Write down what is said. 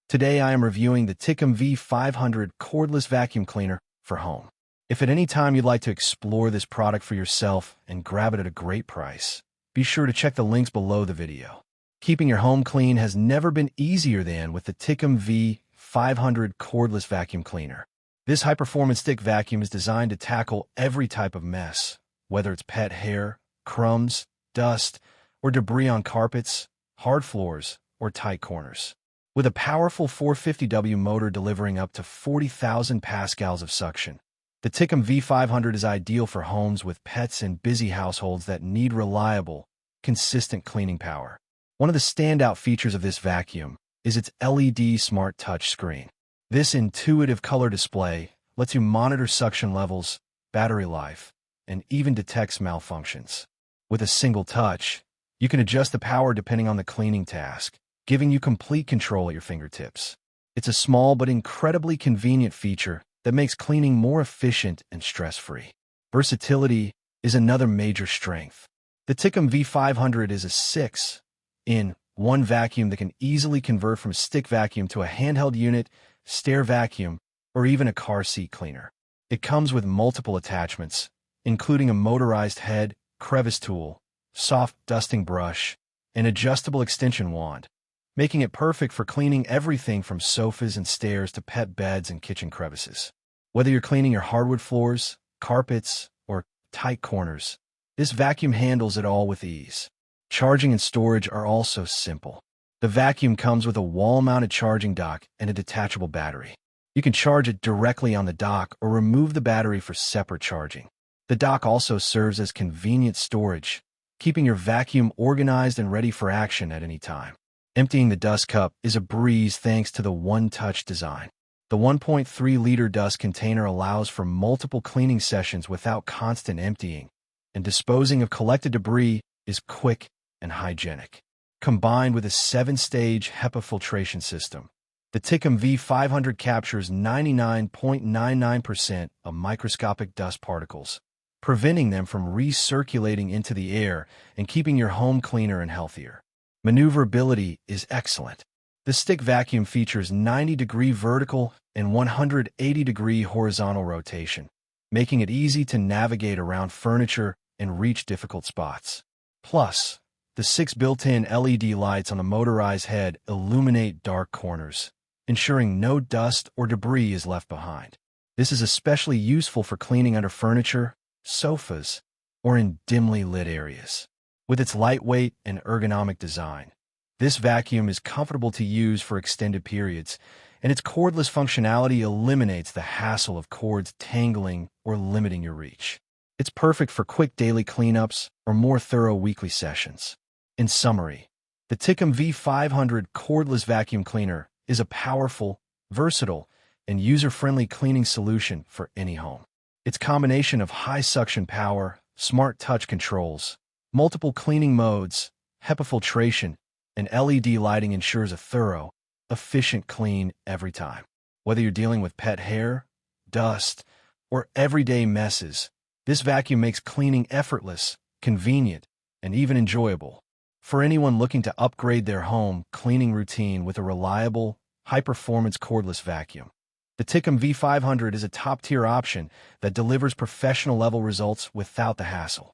Today I am reviewing the Tikom V500 Cordless Vacuum Cleaner for home. If at any time you'd like to explore this product for yourself and grab it at a great price, be sure to check the links below the video. Keeping your home clean has never been easier than with the Tikom V500 Cordless Vacuum Cleaner. This high-performance stick vacuum is designed to tackle every type of mess, whether it's pet hair, crumbs, dust, or debris on carpets, hard floors, or tight corners. With a powerful 450W motor delivering up to 40,000 pascals of suction, the Tikom V500 is ideal for homes with pets and busy households that need reliable, consistent cleaning power. One of the standout features of this vacuum is its LED smart touch screen. This intuitive color display lets you monitor suction levels, battery life, and even detects malfunctions. With a single touch, you can adjust the power depending on the cleaning task, giving you complete control at your fingertips. It's a small but incredibly convenient feature that makes cleaning more efficient and stress-free. Versatility is another major strength. The Tikom V500 is a 6-in-1 vacuum that can easily convert from a stick vacuum to a handheld unit, stair vacuum, or even a car seat cleaner. It comes with multiple attachments, including a motorized head, crevice tool, soft dusting brush, and adjustable extension wand, making it perfect for cleaning everything from sofas and stairs to pet beds and kitchen crevices. Whether you're cleaning your hardwood floors, carpets, or tight corners, this vacuum handles it all with ease. Charging and storage are also simple. The vacuum comes with a wall-mounted charging dock and a detachable battery. You can charge it directly on the dock or remove the battery for separate charging. The dock also serves as convenient storage, keeping your vacuum organized and ready for action at any time. Emptying the dust cup is a breeze thanks to the one-touch design. The 1.3-liter dust container allows for multiple cleaning sessions without constant emptying, and disposing of collected debris is quick and hygienic. Combined with a 7-stage HEPA filtration system, the Tikom V500 captures 99.99% of microscopic dust particles, preventing them from recirculating into the air and keeping your home cleaner and healthier. Maneuverability is excellent. The stick vacuum features 90-degree vertical and 180-degree horizontal rotation, making it easy to navigate around furniture and reach difficult spots. Plus, the 6 built-in LED lights on the motorized head illuminate dark corners, ensuring no dust or debris is left behind. This is especially useful for cleaning under furniture, sofas, or in dimly lit areas. With its lightweight and ergonomic design, this vacuum is comfortable to use for extended periods, and its cordless functionality eliminates the hassle of cords tangling or limiting your reach. It's perfect for quick daily cleanups or more thorough weekly sessions. In summary, the Tikom V500 Cordless Vacuum Cleaner is a powerful, versatile, and user-friendly cleaning solution for any home. Its combination of high suction power, smart touch controls, multiple cleaning modes, HEPA filtration, and LED lighting ensures a thorough, efficient clean every time. Whether you're dealing with pet hair, dust, or everyday messes, this vacuum makes cleaning effortless, convenient, and even enjoyable. For anyone looking to upgrade their home cleaning routine with a reliable, high-performance cordless vacuum, the Tikom V500 is a top-tier option that delivers professional-level results without the hassle.